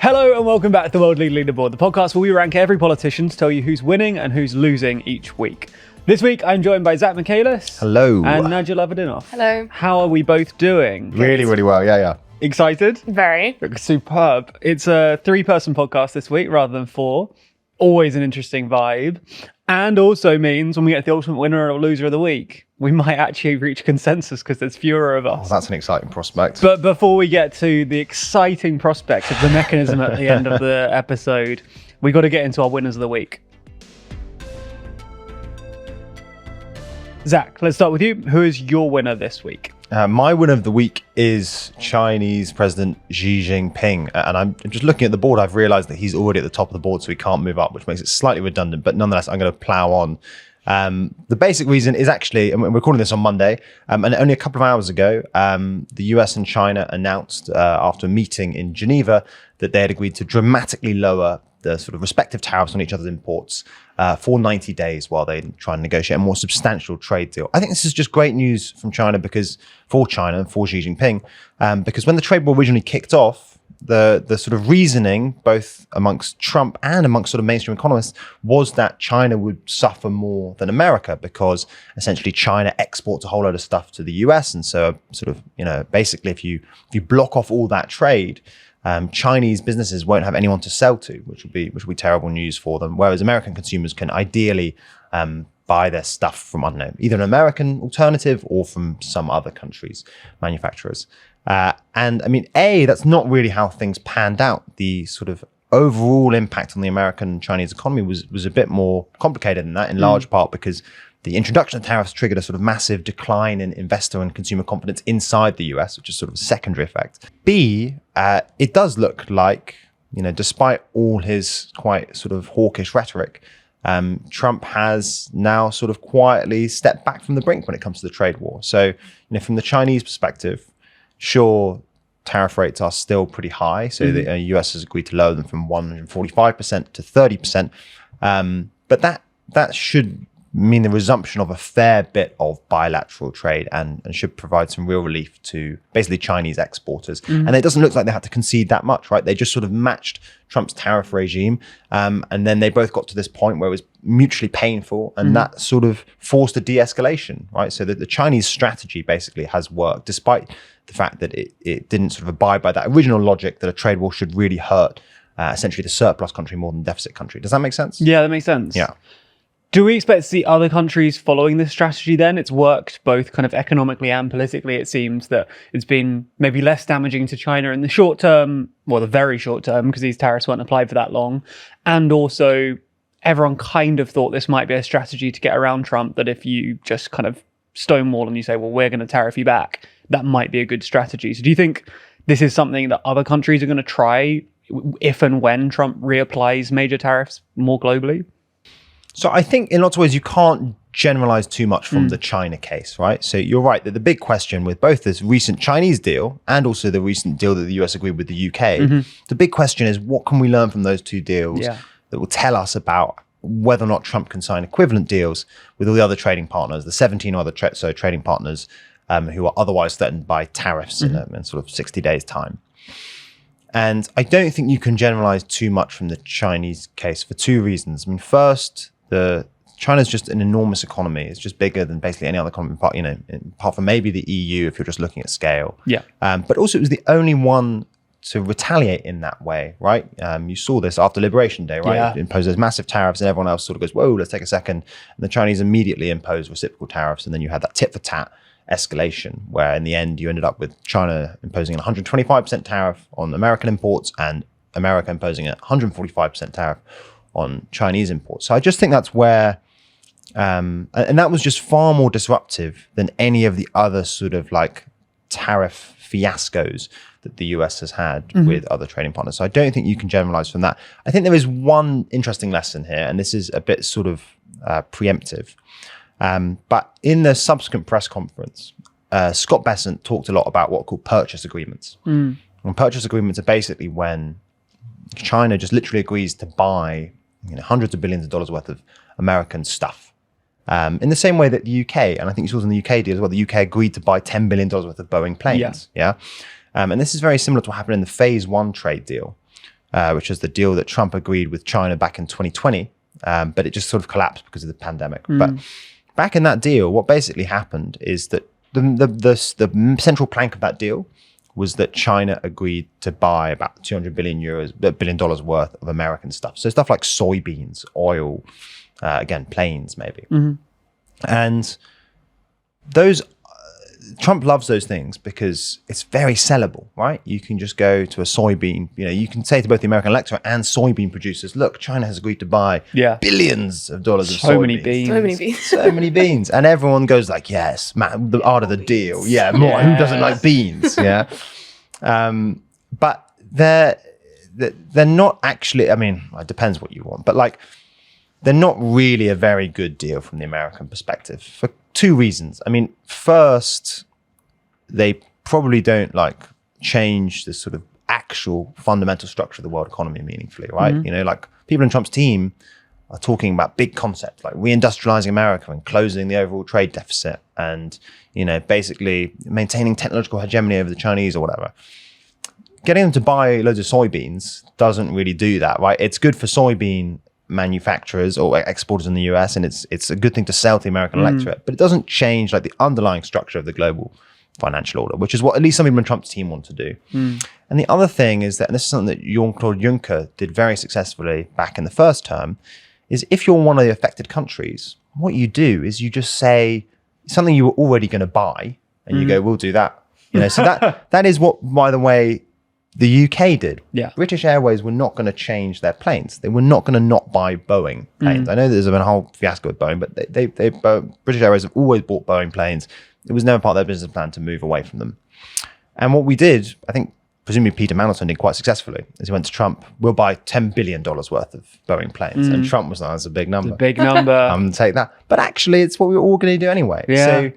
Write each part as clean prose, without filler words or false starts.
Hello and welcome back to the World Leaderboard, the podcast where we rank every politician to tell you who's winning and who's losing each week. This week, I'm joined by Zach Michaelis. Hello. And Nadia Lavadinov. Hello. How are we both doing? Really, really well. Yeah. Excited? Very. Superb. It's a 3-person podcast this week rather than 4. Always an interesting vibe. And also means when we get the ultimate winner or loser of the week, we might actually reach consensus because there's fewer of us. Oh, that's an exciting prospect. But before we get to the exciting prospect of the mechanism at the end of the episode, we got to get into our winners of the week. Zach, let's start with you. Who is your winner this week? My winner of the week is Chinese President Xi Jinping. And I'm just looking at the board. I've realized that he's already at the top of the board, so he can't move up, which makes it slightly redundant. But nonetheless, I'm going to plow on. The basic reason is actually, and we're recording this on Monday, and only a couple of hours ago, the US and China announced after a meeting in Geneva that they had agreed to dramatically lower the sort of respective tariffs on each other's imports for 90 days while they try and negotiate a more substantial trade deal. I think this is just great news from China for China and for Xi Jinping, because when the trade war originally kicked off, the sort of reasoning, both amongst Trump and amongst sort of mainstream economists, was that China would suffer more than America because essentially China exports a whole load of stuff to the US. And so sort of, basically if you block off all that trade, Chinese businesses won't have anyone to sell to, which will be terrible news for them. Whereas American consumers can ideally buy their stuff from, either an American alternative or from some other country's manufacturers. And I mean, that's not really how things panned out. The sort of overall impact on the American Chinese economy was a bit more complicated than that, in large part because the introduction of tariffs triggered a sort of massive decline in investor and consumer confidence inside the US, which is sort of a secondary effect. B, it does look like, despite all his quite sort of hawkish rhetoric, Trump has now sort of quietly stepped back from the brink when it comes to the trade war. So, from the Chinese perspective, sure, tariff rates are still pretty high. So the US has agreed to lower them from 145% to 30%. But that should mean the resumption of a fair bit of bilateral trade and should provide some real relief to basically Chinese exporters. And it doesn't look like they had to concede that much, right? They just sort of matched Trump's tariff regime. And then they both got to this point where it was mutually painful, and that sort of forced a de-escalation, right? So that the Chinese strategy basically has worked, despite the fact that it didn't sort of abide by that original logic that a trade war should really hurt essentially the surplus country more than the deficit country. Does that make sense? Yeah, that makes sense. Yeah. Do we expect to see other countries following this strategy then? It's worked both kind of economically and politically. It seems that it's been maybe less damaging to China in the short term, well, the very short term, because these tariffs weren't applied for that long. And also, everyone kind of thought this might be a strategy to get around Trump, that if you just kind of stonewall and you say, well, we're going to tariff you back, that might be a good strategy. So do you think this is something that other countries are going to try if and when Trump reapplies major tariffs more globally? So I think in lots of ways, you can't generalize too much from the China case, right? So you're right that the big question with both this recent Chinese deal and also the recent deal that the US agreed with the UK, the big question is, what can we learn from those two deals that will tell us about whether or not Trump can sign equivalent deals with all the other trading partners, the 17 other trading partners who are otherwise threatened by tariffs in sort of 60 days' time. And I don't think you can generalize too much from the Chinese case for two reasons. I mean, first, China's just an enormous economy. It's just bigger than basically any other economy, apart from maybe the EU if you're just looking at scale. Yeah. But also it was the only one to retaliate in that way, right? You saw this after Liberation Day, right? It imposed those massive tariffs and everyone else sort of goes, whoa, let's take a second. And the Chinese immediately imposed reciprocal tariffs. And then you had that tit for tat escalation where in the end you ended up with China imposing an 125% tariff on American imports and America imposing a 145% tariff on Chinese imports. So I just think that's where, and that was just far more disruptive than any of the other sort of like tariff fiascos that the US has had with other trading partners. So I don't think you can generalize from that. I think there is one interesting lesson here, and this is a bit sort of preemptive. But in the subsequent press conference, Scott Bessent talked a lot about what are called purchase agreements. And purchase agreements are basically when China just literally agrees to buy hundreds of billions of dollars worth of American stuff. In the same way that the UK, and I think you saw this in the UK deal as well, the UK agreed to buy $10 billion worth of Boeing planes. And this is very similar to what happened in the phase one trade deal, which is the deal that Trump agreed with China back in 2020, but it just sort of collapsed because of the pandemic. But back in that deal, what basically happened is that the central plank of that deal was that China agreed to buy about $200 billion worth of American stuff. So stuff like soybeans, oil, again, planes maybe. And those, Trump loves those things because it's very sellable, right? You can just go to a soybean, you can say to both the American electorate and soybean producers, look, China has agreed to buy billions of dollars of soybeans. So many beans. And everyone goes like, yes, man, the art of the deal. Yeah, more. Who doesn't like beans? Yeah. But they're not actually, I mean, it depends what you want, but like, they're not really a very good deal from the American perspective for two reasons. I mean, first, they probably don't like change the sort of actual fundamental structure of the world economy meaningfully, right? Like people in Trump's team are talking about big concepts like reindustrializing America and closing the overall trade deficit and, basically maintaining technological hegemony over the Chinese or whatever. Getting them to buy loads of soybeans doesn't really do that, right? It's good for soybean manufacturers or exporters in the US, and it's a good thing to sell to the American electorate, but it doesn't change like the underlying structure of the global financial order, which is what at least some people in Trump's team want to do. And the other thing is that, and this is something that Jean-Claude Juncker did very successfully back in the first term, is if you're one of the affected countries, what you do is you just say something you were already going to buy, and you go, we'll do that. So that is what, by the way, the UK did. Yeah. British Airways were not going to change their planes. They were not going to not buy Boeing planes. I know there's been a whole fiasco with Boeing, but British Airways have always bought Boeing planes. It was never part of their business plan to move away from them. And what we did, I think, presumably Peter Mandelson did quite successfully, is he went to Trump, we'll buy $10 billion worth of Boeing planes. And Trump was like, that's a big number. It's a big number. I'm going to take that. But actually, it's what we were all going to do anyway. Yeah. So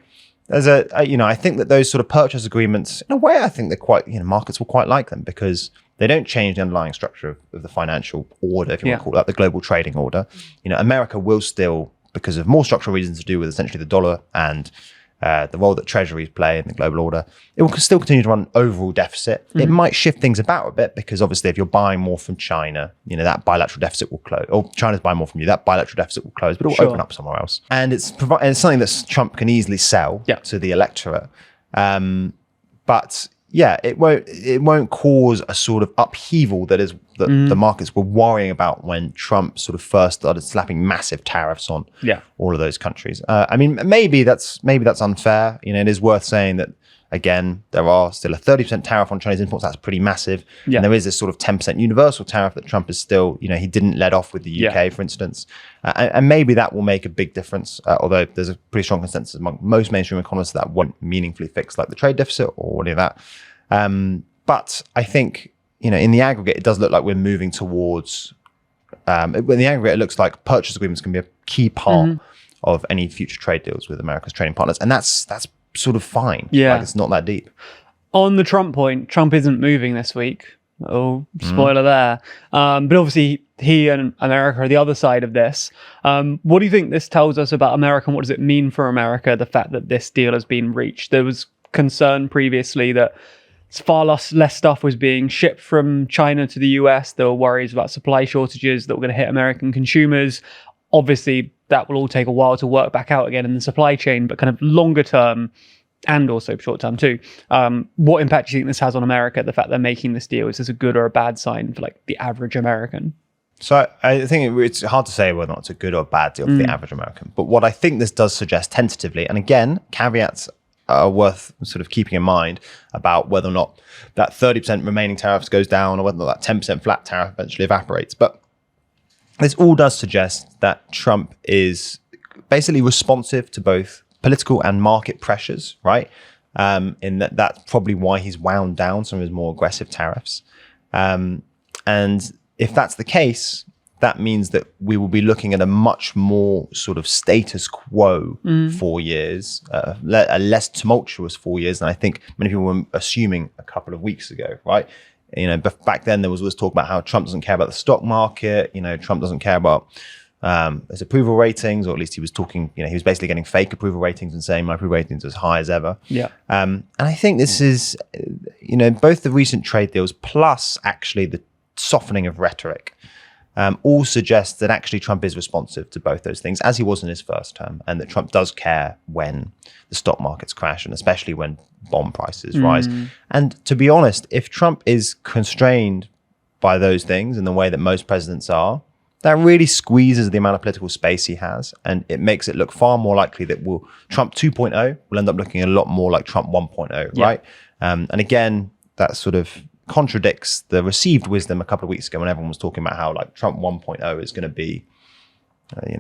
there's I think that those sort of purchase agreements, in a way, I think they're quite, markets will quite like them because they don't change the underlying structure of the financial order, if you want to call it that, the global trading order. America will still, because of more structural reasons to do with essentially the dollar and the role that treasuries play in the global order, it will still continue to run an overall deficit. It might shift things about a bit because obviously if you're buying more from China, that bilateral deficit will close, or China's buying more from you, that bilateral deficit will close, but it will open up somewhere else. And it's something that Trump can easily sell to the electorate. But yeah, it won't cause a sort of upheaval that the markets were worrying about when Trump sort of first started slapping massive tariffs on all of those countries. I mean, maybe that's unfair. It is worth saying that, again, there are still a 30% tariff on Chinese imports. That's pretty massive. And there is this sort of 10% universal tariff that Trump is still, he didn't let off with the UK, for instance. And maybe that will make a big difference, although there's a pretty strong consensus among most mainstream economists that won't meaningfully fix like the trade deficit or any of that. But I think, in the aggregate, it does look like we're moving towards, in the aggregate, it looks like purchase agreements can be a key part of any future trade deals with America's trading partners. And that's sort of fine. Yeah. Like, it's not that deep. On the Trump point, Trump isn't moving this week. Oh, spoiler there. But obviously, he and America are the other side of this. What do you think this tells us about America, and what does it mean for America, the fact that this deal has been reached? There was concern previously that far less stuff was being shipped from China to the US. There were worries about supply shortages that were going to hit American consumers. Obviously, that will all take a while to work back out again in the supply chain, but kind of longer term and also short term too. What impact do you think this has on America, the fact they're making this deal? Is this a good or a bad sign for like the average American? So I think it's hard to say whether or not it's a good or bad deal for the average American. But what I think this does suggest tentatively, and again, caveats are worth sort of keeping in mind about whether or not that 30% remaining tariffs goes down or whether or not that 10% flat tariff eventually evaporates. But this all does suggest that Trump is basically responsive to both political and market pressures, right? In that's probably why he's wound down some of his more aggressive tariffs. And if that's the case, that means that we will be looking at a much more sort of status quo 4 years, a less tumultuous 4 years than I think many people were assuming a couple of weeks ago, right? Back then there was always talk about how Trump doesn't care about the stock market. Trump doesn't care about his approval ratings, or at least he was talking, he was basically getting fake approval ratings and saying my approval ratings are as high as ever. Yeah. And I think this is, both the recent trade deals plus actually the softening of rhetoric, all suggests that actually Trump is responsive to both those things, as he was in his first term, and that Trump does care when the stock markets crash, and especially when bond prices rise. And to be honest, if Trump is constrained by those things in the way that most presidents are, that really squeezes the amount of political space he has, and it makes it look far more likely that Trump 2.0 will end up looking a lot more like Trump 1.0, right? And again, that sort of contradicts the received wisdom a couple of weeks ago when everyone was talking about how like Trump 1.0 is going to be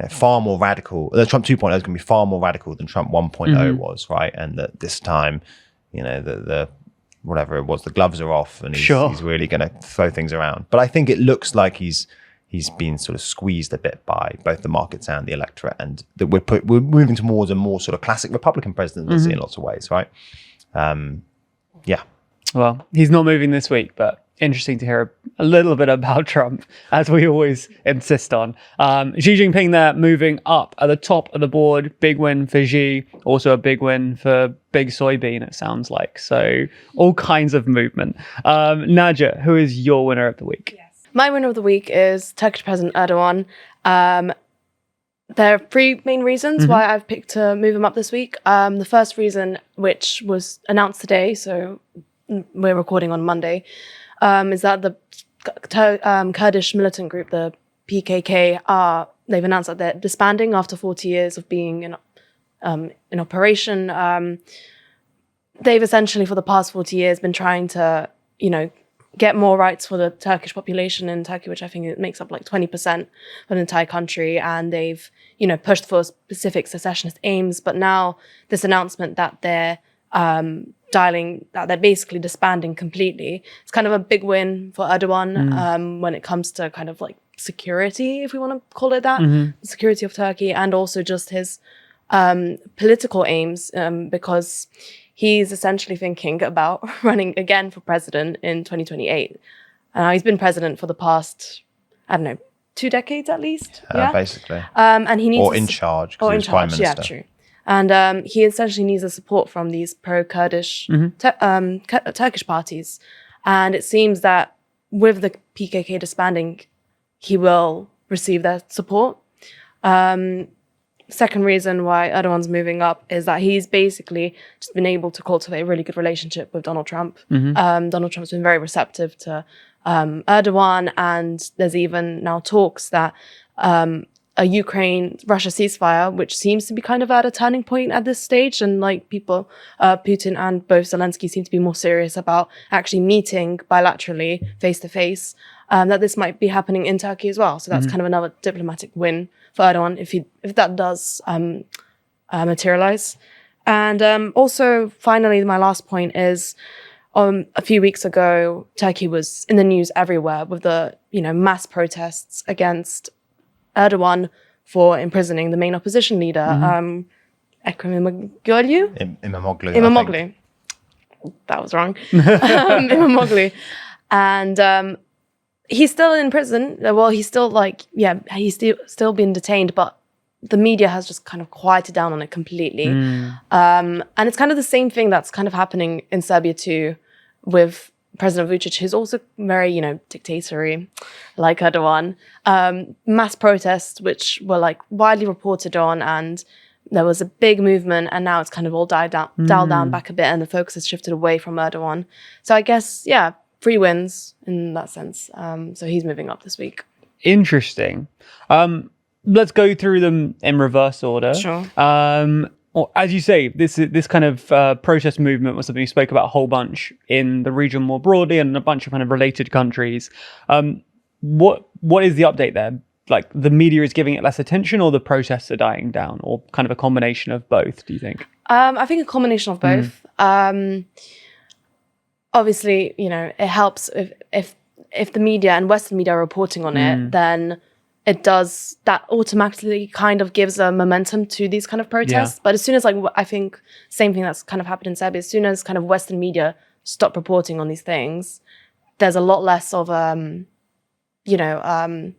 far more radical. Trump 2.0 is going to be far more radical than Trump 1.0 was, right? And that this time, the whatever it was, the gloves are off, and he's really going to throw things around. But I think it looks like he's been sort of squeezed a bit by both the markets and the electorate, and that we're moving towards a more sort of classic Republican presidency in lots of ways, right? Yeah. Well, he's not moving this week, but interesting to hear a little bit about Trump, as we always insist on. Xi Jinping there ung up at the top of the board. Big win for Xi. Also a big win for Big Soybean, it sounds like. So all kinds of movement. Nadia, who is your winner of the week? Yes. My winner of the week is Turkish President Erdogan. There are three main reasons why I've picked to move him up this week. The first reason, which was announced today, so we're recording on Monday, is that the Kurdish militant group, the PKK, they've announced that they're disbanding after 40 years of being in operation. They've essentially, for the past 40 years, been trying to, get more rights for the Turkish population in Turkey, which I think it makes up like 20% of the entire country. And they've, pushed for specific secessionist aims. But now this announcement that they're that they're basically disbanding completely, it's kind of a big win for Erdogan when it comes to kind of like security, if we want to call it that, the security of Turkey, and also just his political aims, because he's essentially thinking about running again for president in 2028. He's been president for the past, 2 decades at least. Basically. And he needs or in charge, because he was prime minister. Yeah, true. And he essentially needs the support from these pro-Kurdish Turkish parties. And it seems that with the PKK disbanding, he will receive their support. Second reason why Erdogan's moving up is that he's basically just been able to cultivate a really good relationship with Donald Trump. Donald Trump's been very receptive to Erdogan, and there's even now talks that a Ukraine-Russia ceasefire, which seems to be kind of at a turning point at this stage, and like people, Putin and both Zelensky seem to be more serious about actually meeting bilaterally, face-to-face, that this might be happening in Turkey as well. So that's kind of another diplomatic win for Erdogan if that does materialize. And also, finally, my last point is, a few weeks ago, Turkey was in the news everywhere with the mass protests against Erdogan for imprisoning the main opposition leader, Ekrem Imamoglu. That was wrong. Imamoglu. And he's still in prison. Well, he's still he's still been detained, but the media has just kind of quieted down on it completely. And it's kind of the same thing that's kind of happening in Serbia too, with President Vučić, who's also very, dictatorial, like Erdogan. Mass protests, which were like widely reported on, and there was a big movement, and now it's kind of all dialed down back a bit, and the focus has shifted away from Erdogan. So I guess, 3 wins in that sense. So he's moving up this week. Interesting. Let's go through them in reverse order. Sure. Well, as you say, this kind of protest movement was something you spoke about a whole bunch in the region more broadly and a bunch of kind of related countries. What is the update there? Like, the media is giving it less attention, or the protests are dying down, or kind of a combination of both, do you think? I think a combination of both. Obviously, it helps if the media and Western media are reporting on it, then that automatically kind of gives a momentum to these kind of protests. But as soon as, I think same thing that's kind of happened in Serbia, as soon as kind of Western media stop reporting on these things, there's a lot less of, what I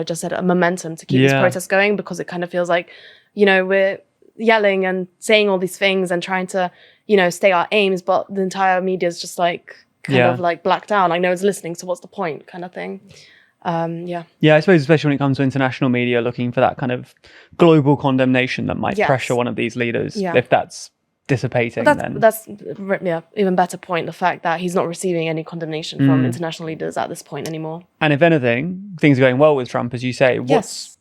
just said, a momentum to keep these protests going, because it kind of feels like, we're yelling and saying all these things and trying to, state our aims, but the entire media is just like, kind of like blacked out. Like no one's listening, so what's the point, kind of thing. Yeah, I suppose especially when it comes to international media looking for that kind of global condemnation that might pressure one of these leaders. If that's dissipating, that's even better point, the fact that he's not receiving any condemnation from international leaders at this point anymore. And if anything, things are going well with Trump, as you say.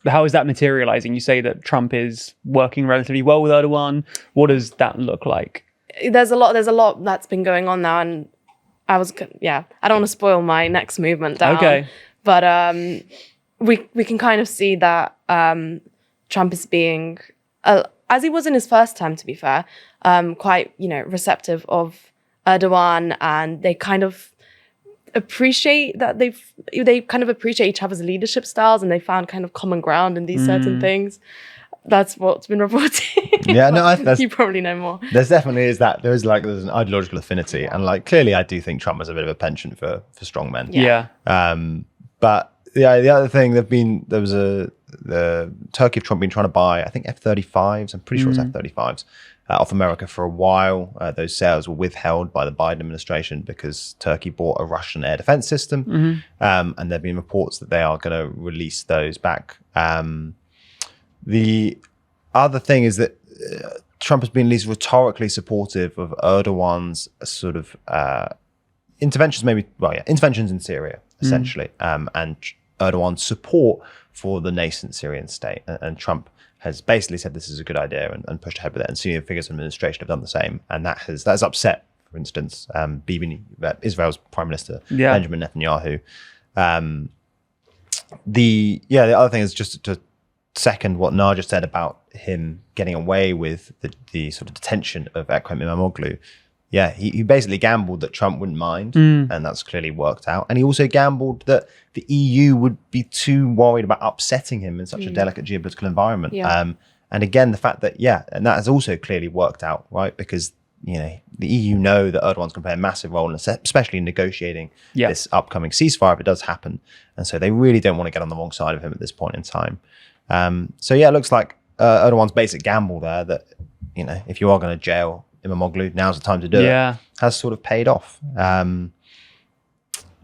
How is that materializing? You say that Trump is working relatively well with Erdogan. What does that look like? There's a lot that's been going on now, and I don't want to spoil my next movement down. Okay. But we can kind of see that Trump is being, as he was in his first term, to be fair, quite receptive of Erdogan, and they kind of appreciate that they kind of appreciate each other's leadership styles, and they found kind of common ground in these certain things. That's what's been reported. Yeah, no, you probably know more. There's definitely there's an ideological affinity, and like clearly, I do think Trump has a bit of a penchant for strong men. Yeah. But the other thing the Turkey of Trump been trying to buy, I think F-35s. I'm pretty sure it's F-35s off America for a while. Those sales were withheld by the Biden administration because Turkey bought a Russian air defense system, and there've been reports that they are going to release those back. The other thing is that Trump has been at least rhetorically supportive of Erdogan's sort of interventions in Syria, essentially, and Erdogan's support for the nascent Syrian state. And Trump has basically said this is a good idea and pushed ahead with it. And senior figures in the administration have done the same. And that has upset, for instance, Israel's Prime Minister, Benjamin Netanyahu. The other thing is just to second what Naja said about him getting away with the sort of detention of Ekrem Imamoglu. Yeah, he basically gambled that Trump wouldn't mind, and that's clearly worked out. And he also gambled that the EU would be too worried about upsetting him in such a delicate geopolitical environment. Yeah. And again, the fact that, and that has also clearly worked out, right? Because, the EU know that Erdogan's going to play a massive role, especially in negotiating this upcoming ceasefire if it does happen. And so they really don't want to get on the wrong side of him at this point in time. It looks like Erdogan's basic gamble there that, if you are going to jail Imamoglu, now's the time to do it, has sort of paid off. And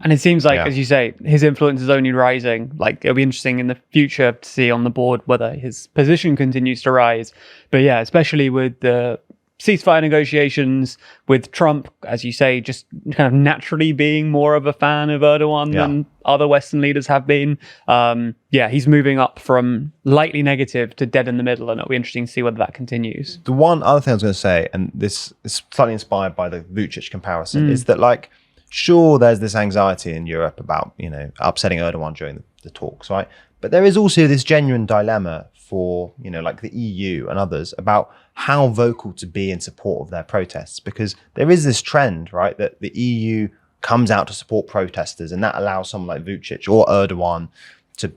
it seems like, as you say, his influence is only rising. Like, it'll be interesting in the future to see on the board whether his position continues to rise. But especially with the ceasefire negotiations, with Trump, as you say, just kind of naturally being more of a fan of Erdogan than other Western leaders have been. He's moving up from lightly negative to dead in the middle, and it'll be interesting to see whether that continues. The one other thing I was going to say, and this is slightly inspired by the Vučić comparison, is that, like, sure, there's this anxiety in Europe about, upsetting Erdogan during the talks, right? But there is also this genuine dilemma for, like the EU and others about how vocal to be in support of their protests, because there is this trend, right, that the EU comes out to support protesters, and that allows someone like Vučić or Erdogan to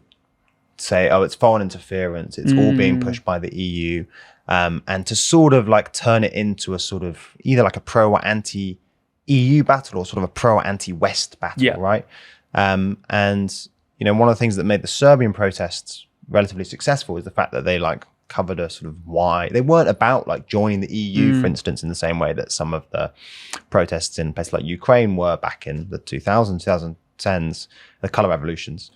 say, oh, it's foreign interference, it's all being pushed by the EU, and to sort of like turn it into a sort of either like a pro or anti-EU battle or sort of a pro or anti-West battle, right? And one of the things that made the Serbian protests relatively successful is the fact that they like covered a sort of why they weren't about like joining the EU, for instance, in the same way that some of the protests in places like Ukraine were back in the 2010s, the color revolutions.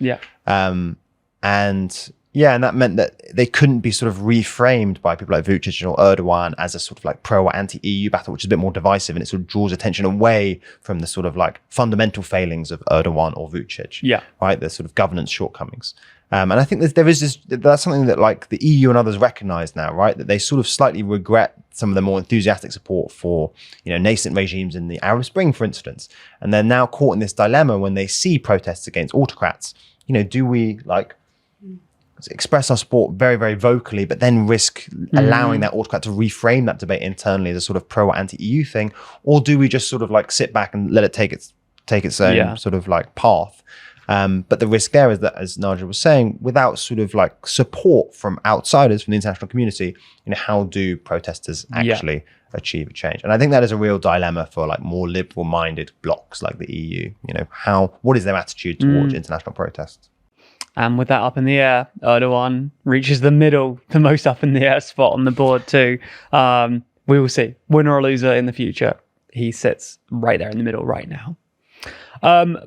And that meant that they couldn't be sort of reframed by people like Vučić or Erdogan as a sort of like pro or anti-EU battle, which is a bit more divisive, and it sort of draws attention away from the sort of like fundamental failings of Erdogan or Vučić, right? The sort of governance shortcomings. And I think that's something that like the EU and others recognize now, right? That they sort of slightly regret some of the more enthusiastic support for, nascent regimes in the Arab Spring, for instance. And they're now caught in this dilemma when they see protests against autocrats. Do we like express our support very, very vocally, but then risk allowing that autocrat to reframe that debate internally as a sort of pro or anti-EU thing? Or do we just sort of like sit back and let it take its own sort of like path? But the risk there is that, as Naja was saying, without sort of like support from outsiders, from the international community, how do protesters actually achieve a change? And I think that is a real dilemma for like more liberal-minded blocs like the EU. What is their attitude towards international protests? And with that up in the air, Erdogan reaches the most up in the air spot on the board too. We will see, winner or loser in the future. He sits right there in the middle right now.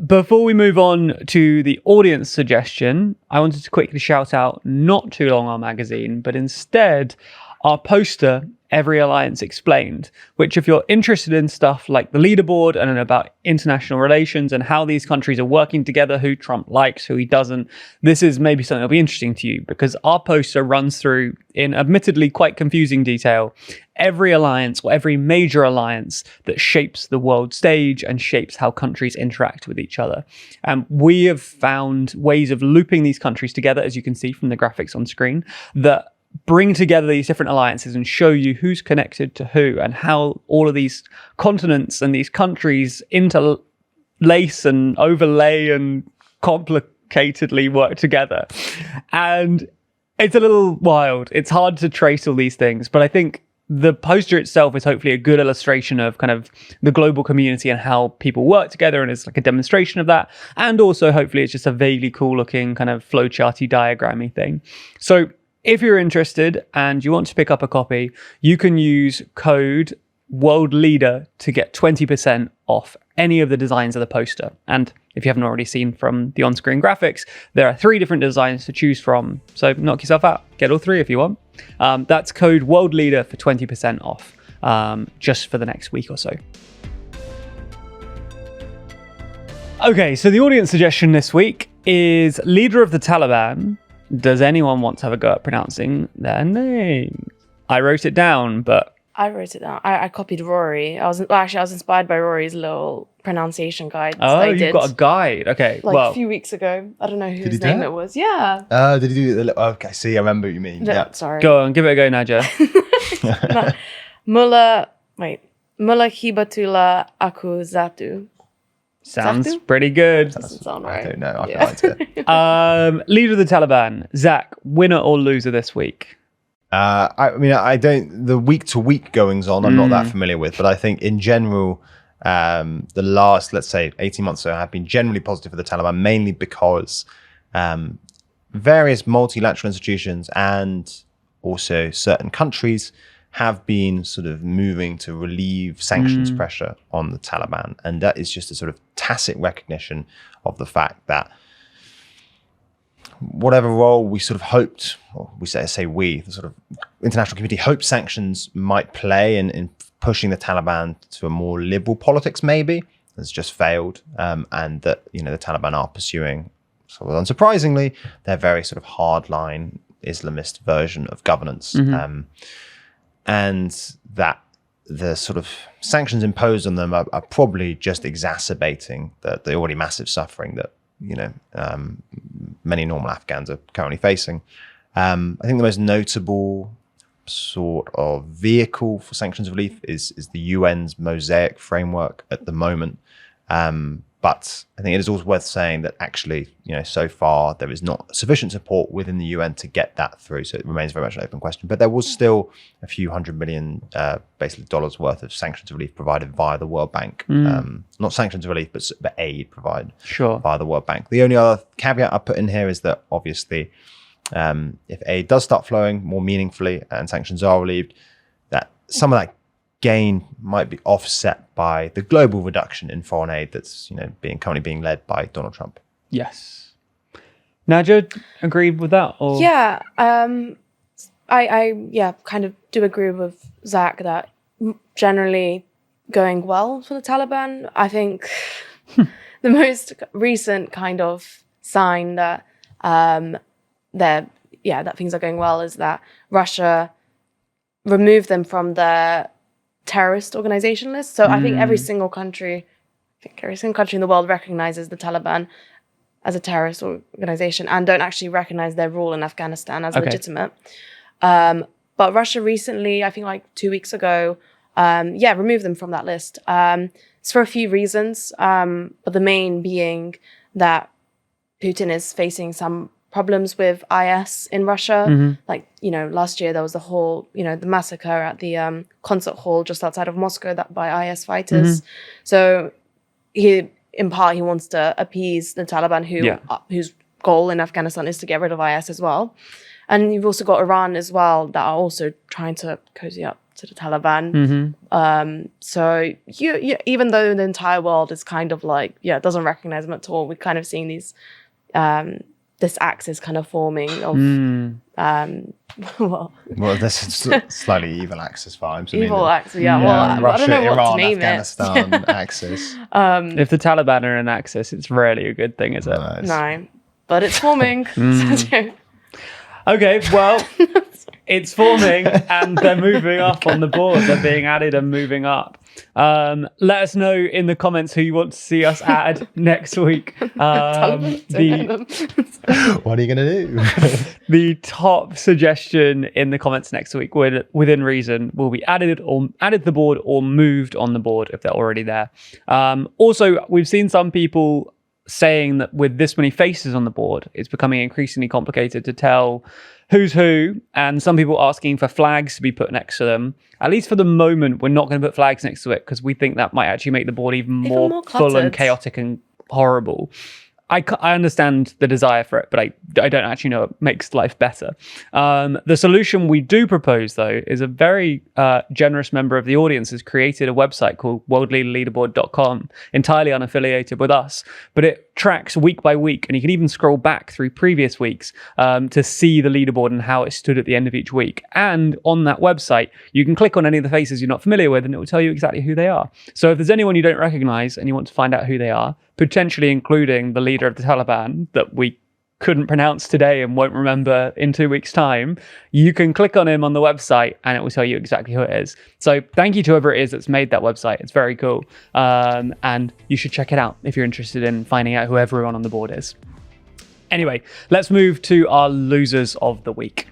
Before we move on to the audience suggestion, I wanted to quickly shout out not Too Long Our Magazine, but instead our poster, Every Alliance Explained, which if you're interested in stuff like the leaderboard and about international relations and how these countries are working together, who Trump likes, who he doesn't, this is maybe something that'll be interesting to you, because our poster runs through, in admittedly quite confusing detail, every alliance or every major alliance that shapes the world stage and shapes how countries interact with each other. And we have found ways of looping these countries together, as you can see from the graphics on screen, that bring together these different alliances and show you who's connected to who and how all of these continents and these countries interlace and overlay and complicatedly work together. And it's a little wild. It's hard to trace all these things, but I think the poster itself is hopefully a good illustration of kind of the global community and how people work together, and it's like a demonstration of that. And also hopefully it's just a vaguely cool looking kind of flowcharty diagrammy thing. So if you're interested and you want to pick up a copy, you can use code WorldLeader to get 20% off any of the designs of the poster. And if you haven't already seen from the on-screen graphics, there are 3 different designs to choose from. So knock yourself out. Get all 3 if you want. That's code WorldLeader for 20% off, just for the next week or so. Okay, so the audience suggestion this week is leader of the Taliban. Does anyone want to have a go at pronouncing their name? I wrote it down, but... I wrote it down. I copied Rory. I was inspired by Rory's little pronunciation guide. Oh, you've got a guide. Okay, a few weeks ago. I don't know whose name it was. Yeah. Did he do it? Okay, see, I remember what you mean. Yeah. Sorry. Go on, give it a go, Nadia. Mullah Hibatullah Akuzatu. Sounds pretty good. Doesn't sound right. I don't know. I can't it. Leader of the Taliban. Zach, winner or loser this week? I don't. The week to week goings on, I'm not that familiar with, but I think in general, the last, let's say, 18 months or so have been generally positive for the Taliban, mainly because various multilateral institutions and also certain countries have been sort of moving to relieve sanctions pressure on the Taliban. And that is just a sort of tacit recognition of the fact that whatever role we sort of hoped, or we say we, the sort of international community hoped sanctions might play in pushing the Taliban to a more liberal politics, maybe, has just failed. And that, the Taliban are pursuing, sort of unsurprisingly, their very sort of hardline Islamist version of governance. And that the sort of sanctions imposed on them are probably just exacerbating the already massive suffering that, many normal Afghans are currently facing. I think the most notable sort of vehicle for sanctions relief is the UN's Mosaic framework at the moment. But I think it is also worth saying that actually, so far there is not sufficient support within the UN to get that through. So it remains very much an open question. But there was still a few $100 million, basically dollars worth of sanctions relief provided via the World Bank. Not sanctions relief, but aid provided via the World Bank. The only other caveat I put in here is that obviously, if aid does start flowing more meaningfully and sanctions are relieved, that some of that gain might be offset by the global reduction in foreign aid that's currently being led by Donald Trump. Yes. Nadia, agreed with that? Or? Yeah, I kind of do agree with Zach that generally going well for the Taliban. I think the most recent kind of sign that that things are going well is that Russia removed them from the terrorist organization list. So I think every single country in the world recognizes the Taliban as a terrorist organization and don't actually recognize their rule in Afghanistan as legitimate. But Russia recently, I think like 2 weeks ago, removed them from that list. It's for a few reasons, but the main being that Putin is facing some problems with IS in Russia. Like, last year there was the whole, the massacre at the concert hall just outside of Moscow by IS fighters. So he wants to appease the Taliban whose goal in Afghanistan is to get rid of IS as well. And you've also got Iran as well that are also trying to cozy up to the Taliban. So even though the entire world is kind of like, doesn't recognize them at all, we're kind of seeing these, this axis kind of forming of, Well, this is slightly evil axis vibes. Axis, well, Russia, I don't know what Iran, to name Afghanistan axis. If the Taliban are an axis, it's rarely a good thing, is it? No, but it's forming. Okay, well, it's forming and they're moving up on the board. They're being added and moving up. Let us know in the comments who you want to see us add next week. What are you going to do? The top suggestion in the comments next week, within reason, will be added to the board or moved on the board if they're already there. Also, we've seen some people saying that with this many faces on the board, it's becoming increasingly complicated to tell who's who, and some people asking for flags to be put next to them. At least for the moment, we're not going to put flags next to it because we think that might actually make the board even more full and chaotic and horrible. I understand the desire for it, but I don't actually know it makes life better. The solution we do propose, though, is a very generous member of the audience has created a website called worldleaderleaderboard.com, entirely unaffiliated with us, but it tracks week by week, and you can even scroll back through previous weeks to see the leaderboard and how it stood at the end of each week. And on that website, you can click on any of the faces you're not familiar with, and it will tell you exactly who they are. So if there's anyone you don't recognize and you want to find out who they are, potentially including the leader of the Taliban that we couldn't pronounce today and won't remember in 2 weeks' time, you can click on him on the website and it will tell you exactly who it is. So thank you to whoever it is that's made that website. It's very cool. And you should check it out if you're interested in finding out who everyone on the board is. Anyway, let's move to our losers of the week.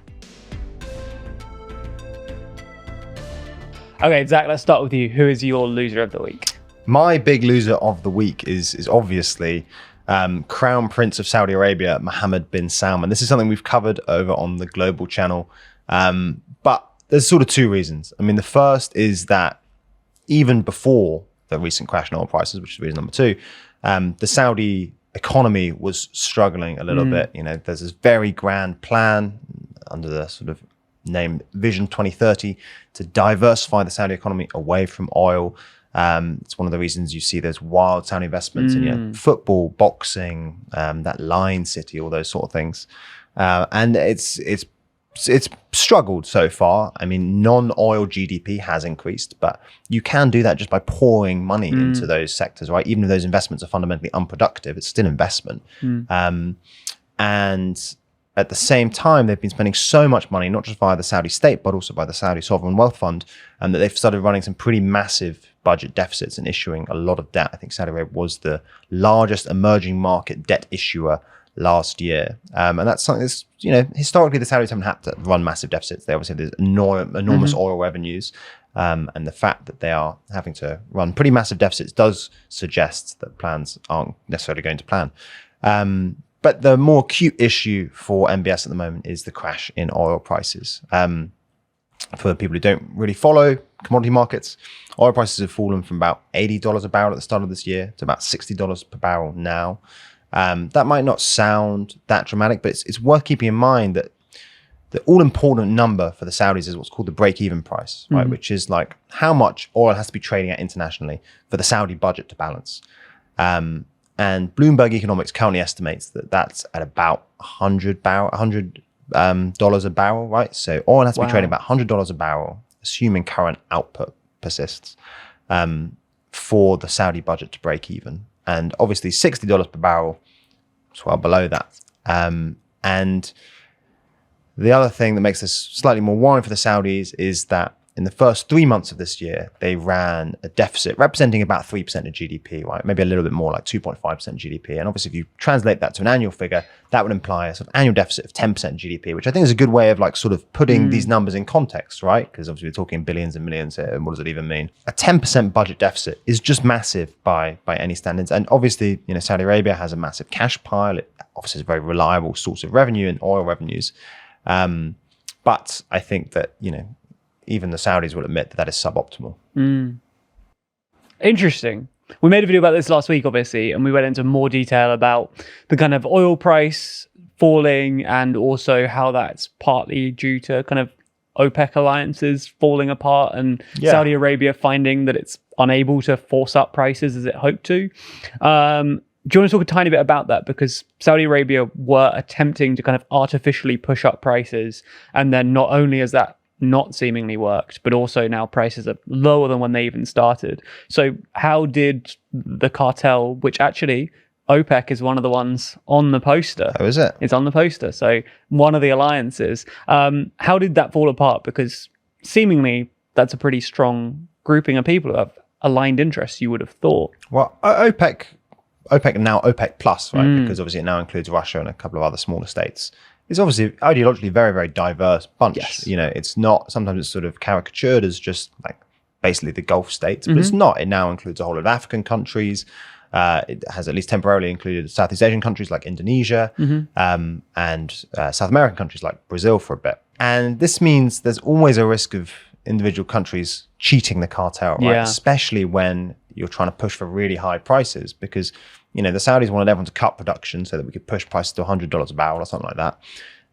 Okay, Zach, let's start with you. Who is your loser of the week? My big loser of the week is obviously Crown Prince of Saudi Arabia, Mohammed bin Salman. This is something we've covered over on the global channel. But there's sort of two reasons. I mean, the first is that even before the recent crash in oil prices, which is reason number two, the Saudi economy was struggling a little bit. You know, there's this very grand plan under the sort of name Vision 2030 to diversify the Saudi economy away from oil. It's one of the reasons you see those wild Saudi investments in football, boxing, that Lion City, all those sort of things. And it's struggled so far. I mean, non-oil GDP has increased, but you can do that just by pouring money into those sectors, right? Even if those investments are fundamentally unproductive, it's still investment. And at the same time, they've been spending so much money, not just via the Saudi state, but also by the Saudi Sovereign Wealth Fund, and that they've started running some pretty massive budget deficits and issuing a lot of debt. I think Saudi Arabia was the largest emerging market debt issuer last year. And that's something that's, you know, historically the Saudis haven't had to run massive deficits. They obviously have enormous oil revenues. And the fact that they are having to run pretty massive deficits does suggest that plans aren't necessarily going to plan. But the more acute issue for MBS at the moment is the crash in oil prices. For people who don't really follow commodity markets, oil prices have fallen from about $80 a barrel at the start of this year to about $60 per barrel now. That might not sound that dramatic, but it's worth keeping in mind that the all-important number for the Saudis is what's called the break-even price, right? Which is like how much oil has to be trading at internationally for the Saudi budget to balance. And Bloomberg Economics currently estimates that that's at about $100 a barrel, right? So oil has to be trading about $100 a barrel, assuming current output persists, for the Saudi budget to break even. And obviously $60 per barrel is well below that. And the other thing that makes this slightly more worrying for the Saudis is that in the first 3 months of this year, they ran a deficit representing about 3% of GDP, right? Maybe a little bit more, like 2.5% GDP. And obviously, if you translate that to an annual figure, that would imply a sort of annual deficit of 10% GDP, which I think is a good way of like sort of putting these numbers in context, right? Because obviously we're talking billions and millions here, and what does it even mean? A 10% budget deficit is just massive by any standards. And obviously, you know, Saudi Arabia has a massive cash pile. It obviously is a very reliable source of revenue and oil revenues. But I think that, you know, even the Saudis will admit that that is suboptimal. Interesting. We made a video about this last week, obviously, and we went into more detail about the kind of oil price falling and also how that's partly due to kind of OPEC alliances falling apart and Saudi Arabia finding that it's unable to force up prices as it hoped to. Do you want to talk a tiny bit about that? Because Saudi Arabia were attempting to kind of artificially push up prices, and then not only has that not seemingly worked, but also now prices are lower than when they even started. So how did the cartel, which actually OPEC is one of the ones on the poster. Oh, is it? It's on the poster. So one of the alliances. How did that fall apart? Because seemingly that's a pretty strong grouping of people who have aligned interests, you would have thought. Well, OPEC and now OPEC Plus, right? Because obviously it now includes Russia and a couple of other smaller states. It's obviously ideologically very, very diverse bunch. Yes. You know, it's not, sometimes it's sort of caricatured as just like basically the Gulf states, but it's not. It now includes a whole lot of African countries. It has at least temporarily included Southeast Asian countries like Indonesia and South American countries like Brazil for a bit. And this means there's always a risk of individual countries cheating the cartel, right? Especially when you're trying to push for really high prices, because, you know, the Saudis wanted everyone to cut production so that we could push prices to $100 a barrel or something like that.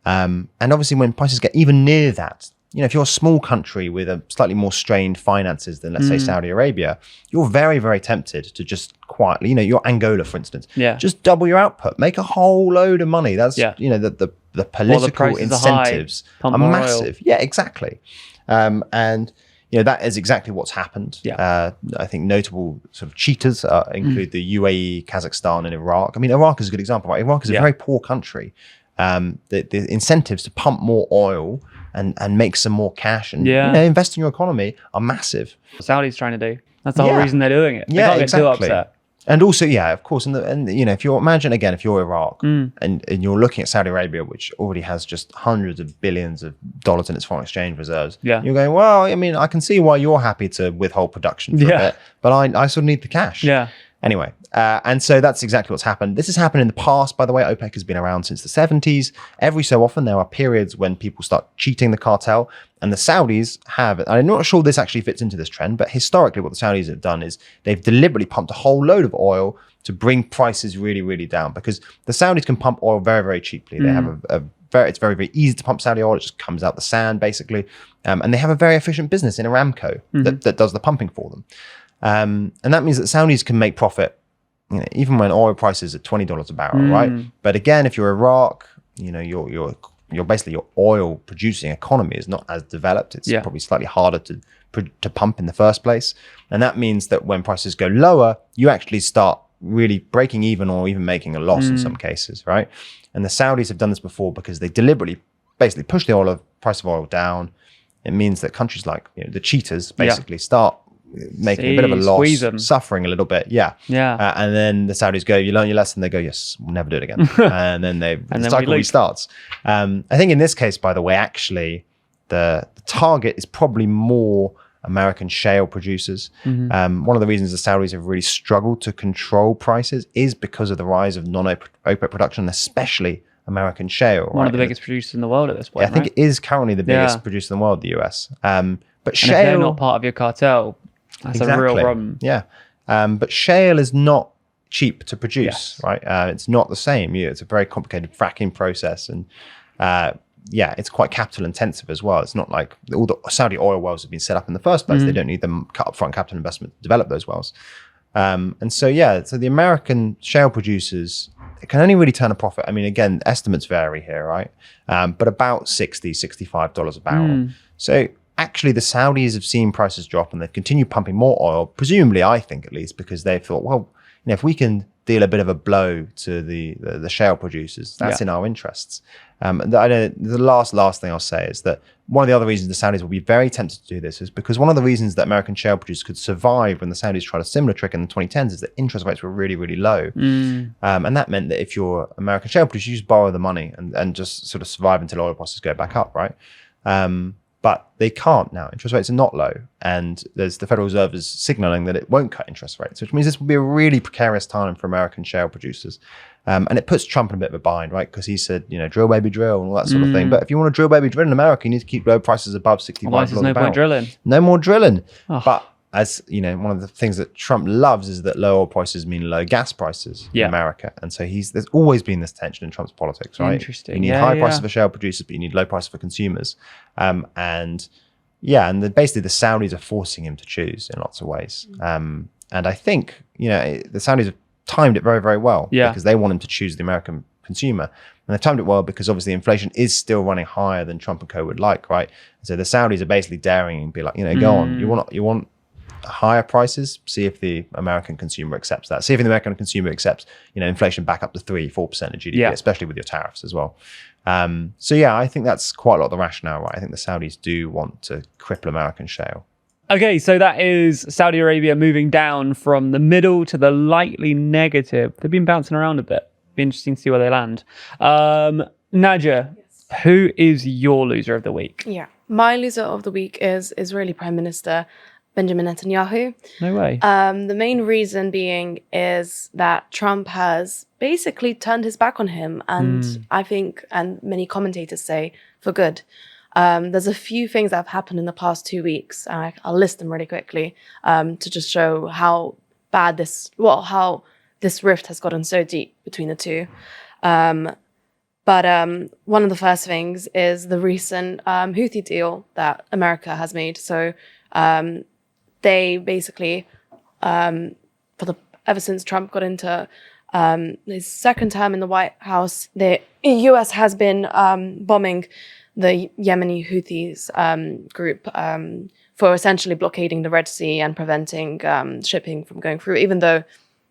And obviously when prices get even near that, you know, if you're a small country with a slightly more strained finances than, let's say, Saudi Arabia, you're very, very tempted to just quietly, you know, you're Angola, for instance, just double your output, make a whole load of money. That's, you know, the political incentives are massive. Yeah, exactly. And, you know, that is exactly what's happened. I think notable sort of cheaters include the UAE, Kazakhstan, and Iraq. I mean, Iraq is a good example, right? Iraq is a very poor country. The incentives to pump more oil and make some more cash and you know, invest in your economy are massive. What Saudi's trying to do. That's the whole reason they're doing it. They can't get too upset. And also, of course, and you know, if you're imagine again, if you're Iraq and you're looking at Saudi Arabia, which already has just hundreds of billions of dollars in its foreign exchange reserves, you're going, well, I mean, I can see why you're happy to withhold production for a bit, but I sort of need the cash. Anyway, and so that's exactly what's happened. This has happened in the past, by the way. OPEC has been around since the 70s. Every so often, there are periods when people start cheating the cartel, and the Saudis have, and I'm not sure this actually fits into this trend, but historically what the Saudis have done is they've deliberately pumped a whole load of oil to bring prices really, really down, because the Saudis can pump oil very, very cheaply. They have it's very, very easy to pump Saudi oil. It just comes out the sand, basically. And they have a very efficient business in Aramco that does the pumping for them. And that means that Saudis can make profit, you know, even when oil prices are $20 a barrel, right? But again, if you're Iraq, you know, you're basically, your oil producing economy is not as developed. It's probably slightly harder to pump in the first place. And that means that when prices go lower, you actually start really breaking even or even making a loss in some cases, right? And the Saudis have done this before because they deliberately basically push the price of oil down. It means that countries like, you know, the cheaters basically start making a bit of a loss, suffering a little bit, and then the Saudis go, you learn your lesson. They go, yes, we'll never do it again. And then the cycle restarts. I think in this case, by the way, actually, the target is probably more American shale producers. One of the reasons the Saudis have really struggled to control prices is because of the rise of non-OPEC production, especially American shale. One of the biggest producers in the world at this point. I think it is currently the biggest producer in the world, the US. But shale, if they're not part of your cartel, that's a real problem. But shale is not cheap to produce, right? It's not the same. It's a very complicated fracking process, and it's quite capital intensive as well. It's not like all the Saudi oil wells have been set up in the first place. They don't need them upfront capital investment to develop those wells. And so the American shale producers can only really turn a profit. I mean, again, estimates vary here, right? But about $60, $65 a barrel. So actually, the Saudis have seen prices drop and they've continued pumping more oil, presumably, I think at least, because they've thought, well, you know, if we can deal a bit of a blow to the shale producers, that's in our interests. The last thing I'll say is that one of the other reasons the Saudis will be very tempted to do this is because one of the reasons that American shale producers could survive when the Saudis tried a similar trick in the 2010s is that interest rates were really, really low. And that meant that if you're American shale producers, you just borrow the money and just sort of survive until oil prices go back up, right? But they can't now. Interest rates are not low. And there's the Federal Reserve is signaling that it won't cut interest rates, which means this will be a really precarious time for American shale producers. And it puts Trump in a bit of a bind, right? Because he said, you know, drill, baby, drill, and all that sort of thing. But if you want to drill, baby, drill in America, you need to keep low prices above $65 a barrel. No more drilling. No more drilling. But as you know, one of the things that Trump loves is that low oil prices mean low gas prices in America. And so there's always been this tension in Trump's politics, right? Interesting. You need high prices for shale producers, but you need low prices for consumers. And basically the Saudis are forcing him to choose in lots of ways. And I think, the Saudis have timed it very, very well because they want him to choose the American consumer. And they've timed it well because obviously inflation is still running higher than Trump and co would like, right? So the Saudis are basically daring and be like, go on. You want higher prices? See if the American consumer accepts that. See if the American consumer accepts, inflation back up to 3-4% of GDP, especially with your tariffs as well. I think that's quite a lot of the rationale, right? I think the Saudis do want to cripple American shale. Okay, so that is Saudi Arabia moving down from the middle to the lightly negative. They've been bouncing around a bit. Be interesting to see where they land. Nadia, who is your loser of the week? Yeah, my loser of the week is Israeli Prime Minister Benjamin Netanyahu. No way. The main reason being is that Trump has basically turned his back on him, and I think, and many commentators say, for good. There's a few things that have happened in the past 2 weeks, and I'll list them really quickly to just show how bad how this rift has gotten so deep between the two. But one of the first things is the recent Houthi deal that America has made. So they basically, ever since Trump got into his second term in the White House, the US has been bombing the Yemeni Houthis group for essentially blockading the Red Sea and preventing shipping from going through, even though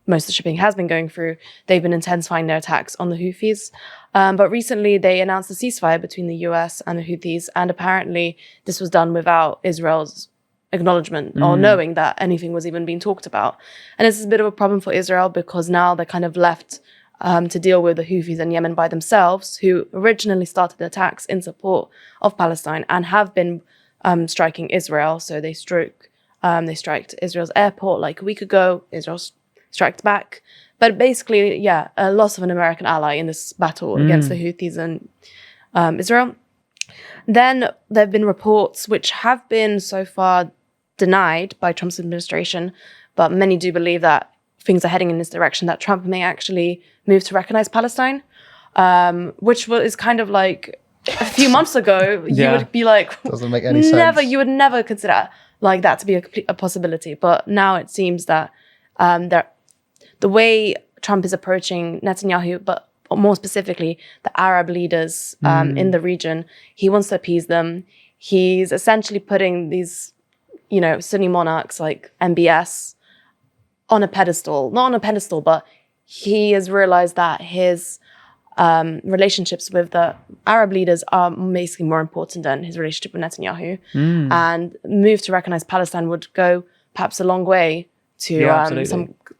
most of the shipping has been going through. They've been intensifying their attacks on the Houthis. But recently they announced a ceasefire between the US and the Houthis, and apparently this was done without Israel's acknowledgement or knowing that anything was even being talked about. And this is a bit of a problem for Israel because now they're kind of left to deal with the Houthis in Yemen by themselves, who originally started the attacks in support of Palestine and have been striking Israel. So they striked Israel's airport like a week ago. Israel struck back. But basically, a loss of an American ally in this battle against the Houthis and Israel. Then there have been reports which have been so far denied by Trump's administration, but many do believe that things are heading in this direction, that Trump may actually move to recognize Palestine, which is kind of like a few months ago, you would be like, doesn't make any sense. You would never consider like that to be a possibility. But now it seems that the way Trump is approaching Netanyahu, but more specifically the Arab leaders in the region, he wants to appease them. He's essentially putting these, Sunni monarchs like MBS on a pedestal. Not on a pedestal, but he has realized that his relationships with the Arab leaders are basically more important than his relationship with Netanyahu. And move to recognize Palestine would go perhaps a long way to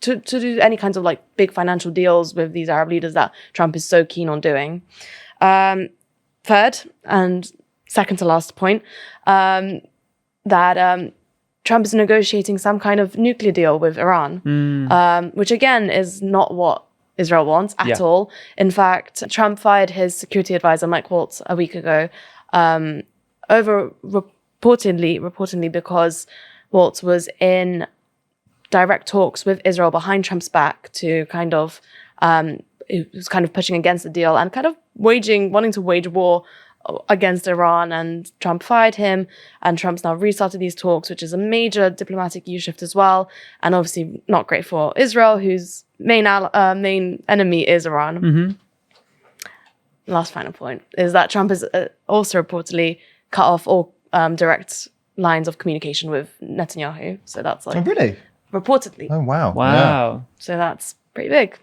to do any kinds of like big financial deals with these Arab leaders that Trump is so keen on doing. Third and second to last point, that Trump is negotiating some kind of nuclear deal with Iran, which again is not what Israel wants at all. In fact, Trump fired his security advisor, Mike Waltz, a week ago, over reportedly because Waltz was in direct talks with Israel behind Trump's back to kind of, it was kind of pushing against the deal and kind of wanting to wage war against Iran, and Trump fired him, and Trump's now restarted these talks, which is a major diplomatic U-shift as well, and obviously not great for Israel, whose main enemy is Iran. Last final point is that Trump has also reportedly cut off all direct lines of communication with Netanyahu. So that's like... Oh, really? Reportedly. Oh, wow. Wow. So that's pretty big.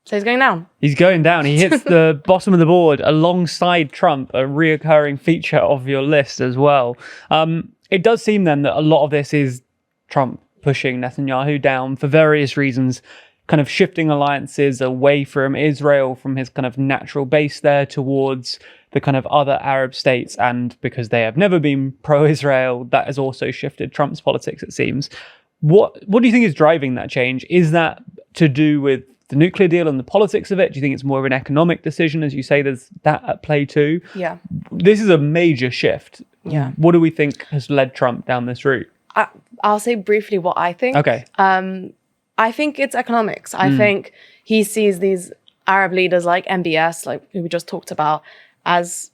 So he's going down. He's going down. He hits the bottom of the board alongside Trump, a reoccurring feature of your list as well. It does seem then that a lot of this is Trump pushing Netanyahu down for various reasons, kind of shifting alliances away from Israel, from his kind of natural base there towards the kind of other Arab states. And because they have never been pro-Israel, that has also shifted Trump's politics, it seems. What do you think is driving that change? Is that to do with the nuclear deal and the politics of it? Do you think it's more of an economic decision? As you say, there's that at play too. Yeah. This is a major shift. Yeah. What do we think has led Trump down this route? I'll say briefly what I think. Okay. I think it's economics. I think he sees these Arab leaders like MBS, like who we just talked about, as,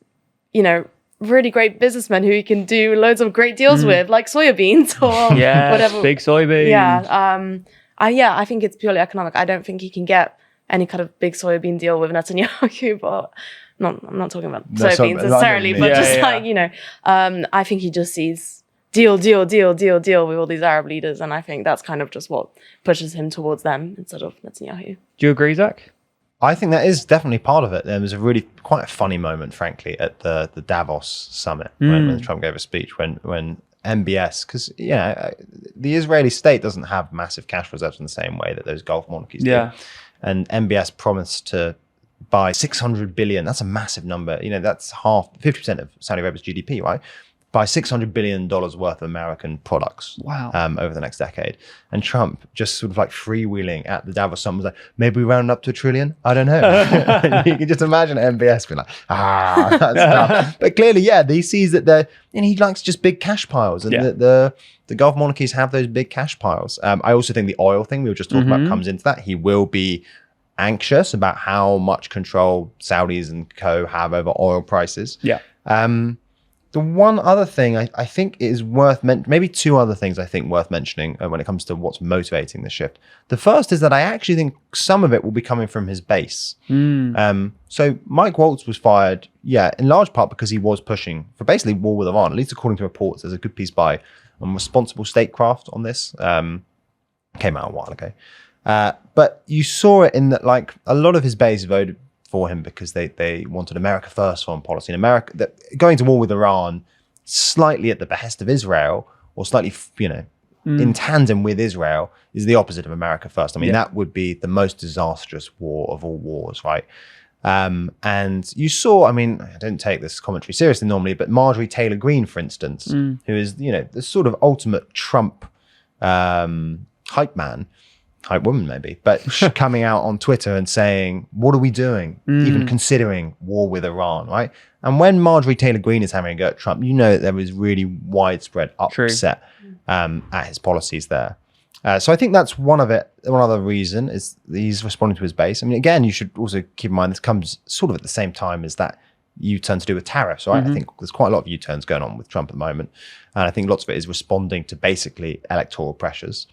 really great businessmen who he can do loads of great deals with, like soybeans or whatever. Big soybeans. Yeah. I think it's purely economic. I don't think he can get any kind of big soybean deal with Netanyahu, but I'm not talking about soybeans necessarily, but I think he just sees deal with all these Arab leaders, and I think that's kind of just what pushes him towards them instead of Netanyahu. Do you agree, Zach? I think that is definitely part of it. There was a really quite a funny moment, frankly, at the Davos summit when Trump gave a speech when MBS, because the Israeli state doesn't have massive cash reserves in the same way that those Gulf monarchies do. And MBS promised to buy 600 billion. That's a massive number. That's 50% of Saudi Arabia's GDP, right? Buy $600 billion worth of American products. Wow. Over the next decade. And Trump just sort of like freewheeling at the Davos summit was like, maybe we round up to $1 trillion? I don't know. You can just imagine MBS being like, that's tough. But clearly, he sees that he likes just big cash piles. And the Gulf monarchies have those big cash piles. I also think the oil thing we were just talking about comes into that. He will be anxious about how much control Saudis and co have over oil prices. Yeah. The one other thing I think is worth maybe two other things I think worth mentioning when it comes to what's motivating the shift. The first is that I actually think some of it will be coming from his base. So Mike Waltz was fired, in large part because he was pushing for basically war with Iran, at least according to reports. There's a good piece by Responsible Statecraft on this. Came out a while ago. But you saw it in that, like, a lot of his base voted for him because they wanted America first foreign policy. And America, that going to war with Iran slightly at the behest of Israel, or slightly, in tandem with Israel, is the opposite of America first. I mean, that would be the most disastrous war of all wars, right? And you saw, I don't take this commentary seriously normally, but Marjorie Taylor Greene, for instance, who is, the sort of ultimate Trump hype woman maybe, but coming out on Twitter and saying, what are we doing? Even considering war with Iran, right? And when Marjorie Taylor Greene is having a go at Trump, that there was really widespread upset at his policies there. So I think that's one other reason is he's responding to his base. Again, you should also keep in mind this comes sort of at the same time as that U-turn to do with tariffs, right? I think there's quite a lot of U-turns going on with Trump at the moment. And I think lots of it is responding to basically electoral pressures.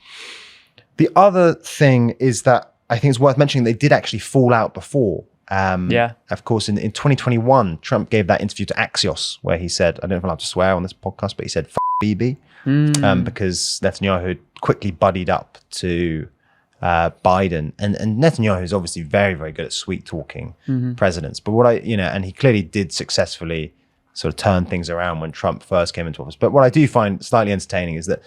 The other thing is that I think it's worth mentioning they did actually fall out before. Of course, in 2021, Trump gave that interview to Axios where he said, I don't know if I'm allowed to swear on this podcast, but he said, Bibi, because Netanyahu had quickly buddied up to Biden. And Netanyahu is obviously very, very good at sweet talking presidents. But and he clearly did successfully sort of turn things around when Trump first came into office. But what I do find slightly entertaining is that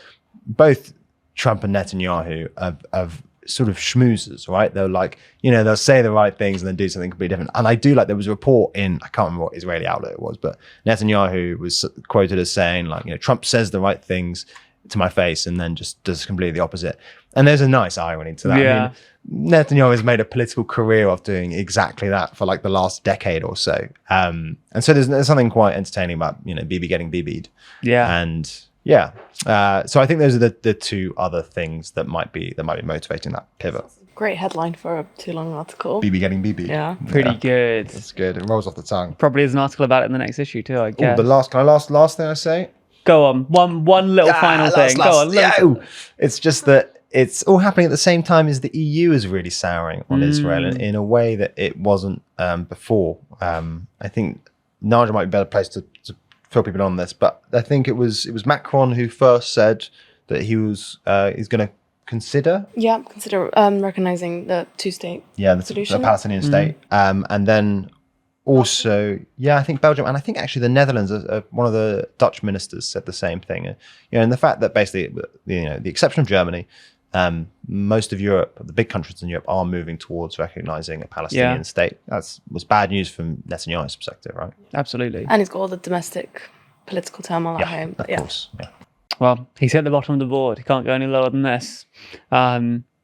both Trump and Netanyahu have sort of schmoozers, right? They're like, they'll say the right things and then do something completely different. And I do like, there was a report I can't remember what Israeli outlet it was, but Netanyahu was quoted as saying like, Trump says the right things to my face and then just does completely the opposite. And there's a nice irony to that. Yeah. Netanyahu has made a political career of doing exactly that for like the last decade or so. And so there's something quite entertaining about, Bibi getting BB'd. Yeah. And so I think those are the two other things that might be motivating that pivot. Great headline for a too long article. BB getting BB. Yeah. Pretty good. That's good. It rolls off the tongue. Probably is an article about it in the next issue too, I guess. Can I last thing I say? Go on. One little final thing. Go on. It's just that it's all happening at the same time as the EU is really souring on Israel in a way that it wasn't before. I think Nigel might be a better place to fill people on this, but I think it was Macron who first said that he's going to consider recognizing the two-state solution. the Palestinian state, and then also I think Belgium and I think actually the Netherlands, one of the Dutch ministers said the same thing. And the fact that basically the exception of Germany, most of Europe, the big countries in Europe, are moving towards recognizing a Palestinian state. Was bad news from Netanyahu's perspective, right? Absolutely. And he's got all the domestic political turmoil at home. But of course. Yeah. Well, he's hit the bottom of the board. He can't go any lower than this.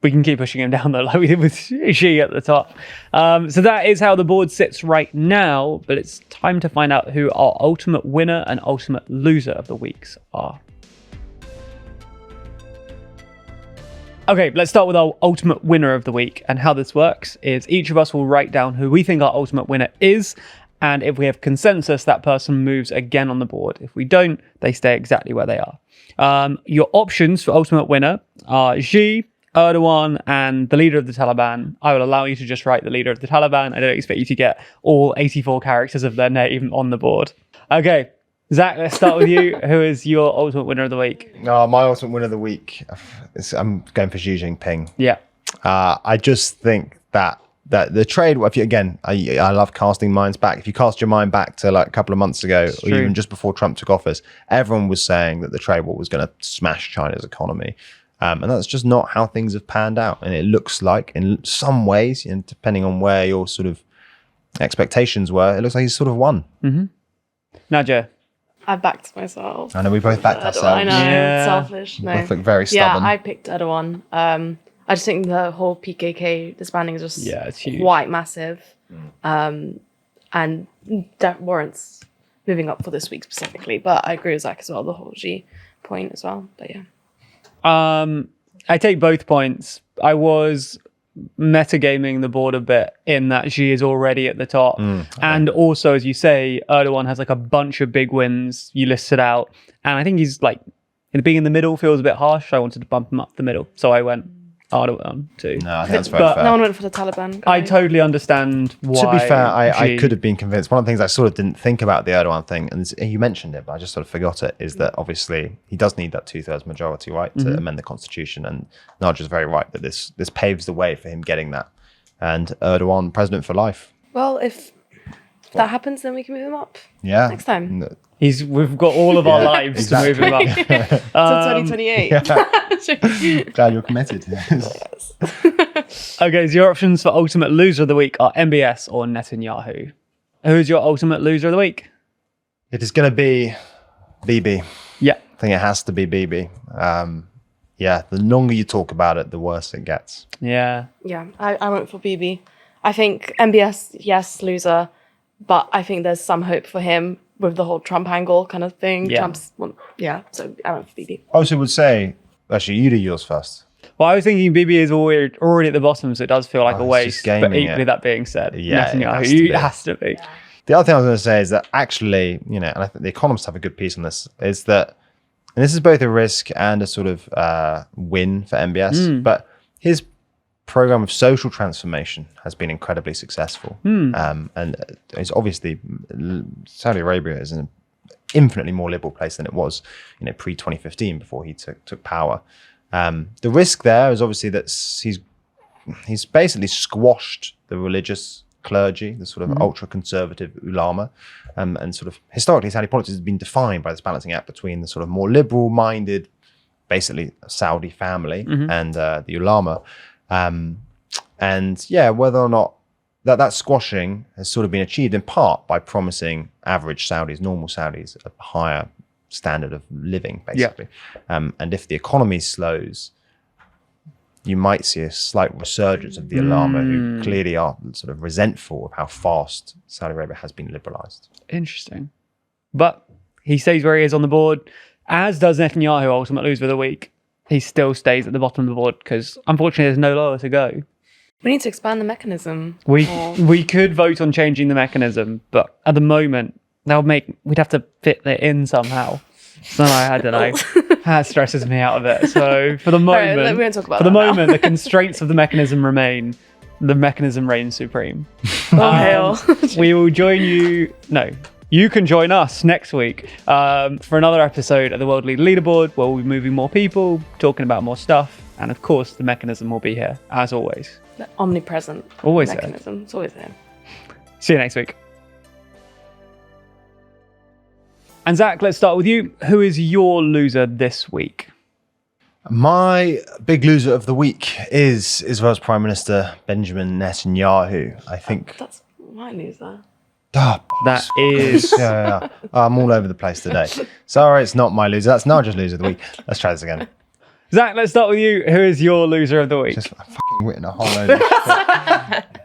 We can keep pushing him down though, like we did with Xi at the top. So that is how the board sits right now, but it's time to find out who our ultimate winner and ultimate loser of the weeks are. Okay, let's start with our ultimate winner of the week. And how this works is each of us will write down who we think our ultimate winner is. And if we have consensus, that person moves again on the board. If we don't, they stay exactly where they are. Your options for ultimate winner are Xi, Erdogan, and the leader of the Taliban. I will allow you to just write the leader of the Taliban. I don't expect you to get all 84 characters of their name on the board. Okay, Zach, let's start with you. Who is your ultimate winner of the week? My ultimate winner of the week, I'm going for Xi Jinping. Yeah. I just think that the trade, if you, again, I love casting minds back. If you cast your mind back to like a couple of months ago, or even just before Trump took office, everyone was saying that the trade war was going to smash China's economy. And that's just not how things have panned out. And it looks like, in some ways, and depending on where your sort of expectations were, it looks like he's sort of won. Mm-hmm. Nadia. I backed myself. I know we both backed ourselves. I know, it's selfish. No. Both look very stubborn. Yeah, I picked Erdogan. I just think the whole PKK disbanding is just it's huge. quite massive, and that warrants moving up for this week specifically. But I agree with Zach as well, the whole G point as well. But yeah. I take both points. I was metagaming the board a bit in that Xi is already at the top. And also, as you say, Erdogan has like a bunch of big wins you listed out. And I think he's like, being in the middle feels a bit harsh. I wanted to bump him up the middle. So I went Erdogan too. No, I think that's very fair. No one went for the Taliban guy. I totally understand why. To be fair, I could have been convinced. One of the things I sort of didn't think about the Erdogan thing, and you mentioned it, but I just sort of forgot it, is that obviously he does need that 2/3 majority, right, to amend the constitution. And Naja's very right that this paves the way for him getting that. And Erdogan, president for life. Well, if that happens, then we can move him up. Yeah. Next time. We've got all of our lives to move him up. Till 2028. Glad you're committed. Okay, so your options for ultimate loser of the week are MBS or Netanyahu. Who's your ultimate loser of the week? It is going to be Bibi. Yeah. I think it has to be Bibi. The longer you talk about it, the worse it gets. Yeah. Yeah, I went for BB. I think MBS, yes, loser, but I think there's some hope for him with the whole Trump angle kind of thing. Yeah. So I went for BB. I also would say, actually, you do yours first. Well, I was thinking BB is already at the bottom, so it does feel like a it's waste. just gaming But equally, it. that being said, Yeah, Netanyahu, it has to be. The other thing I was going to say is that actually, and I think the economists have a good piece on this, is that, and this is both a risk and a sort of win for MBS, but his program of social transformation has been incredibly successful. And it's obviously, Saudi Arabia is an infinitely more liberal place than it was, pre-2015 before he took power. The risk there is obviously that he's basically squashed the religious clergy, the sort of ultra-conservative ulama, and sort of historically Saudi politics has been defined by this balancing act between the sort of more liberal-minded, basically Saudi family and the ulama. Whether or not that squashing has sort of been achieved in part by promising average Saudis, normal Saudis, a higher standard of living, basically. And if the economy slows, you might see a slight resurgence of the ulama, who clearly are sort of resentful of how fast Saudi Arabia has been liberalized. Interesting. But he stays where he is on the board, as does Netanyahu, ultimate loser of the week. He still stays at the bottom of the board because, unfortunately, there's no lower to go. We need to expand the mechanism. We could vote on changing the mechanism, but at the moment, we'd have to fit it in somehow. So I don't know. That stresses me out of it. So for the moment, Right, we won't talk about that now. the constraints of the mechanism remain. The mechanism reigns supreme. Hail. We will join you. No, you can join us next week for another episode of the World Leaderboard, where we'll be moving more people, talking about more stuff, and of course, the mechanism will be here as always. The omnipresent Always there. mechanism. It's always there. See you next week. And Zach, let's start with you. Who is your loser this week? My big loser of the week is Israel's Prime Minister Benjamin Netanyahu. I think That's my loser. That is... I'm all over the place today. Sorry, it's not my loser. That's not just loser of the week. Let's try this again. Zach, let's start with you. Who is your loser of the week? Just fucking written a whole load of shit.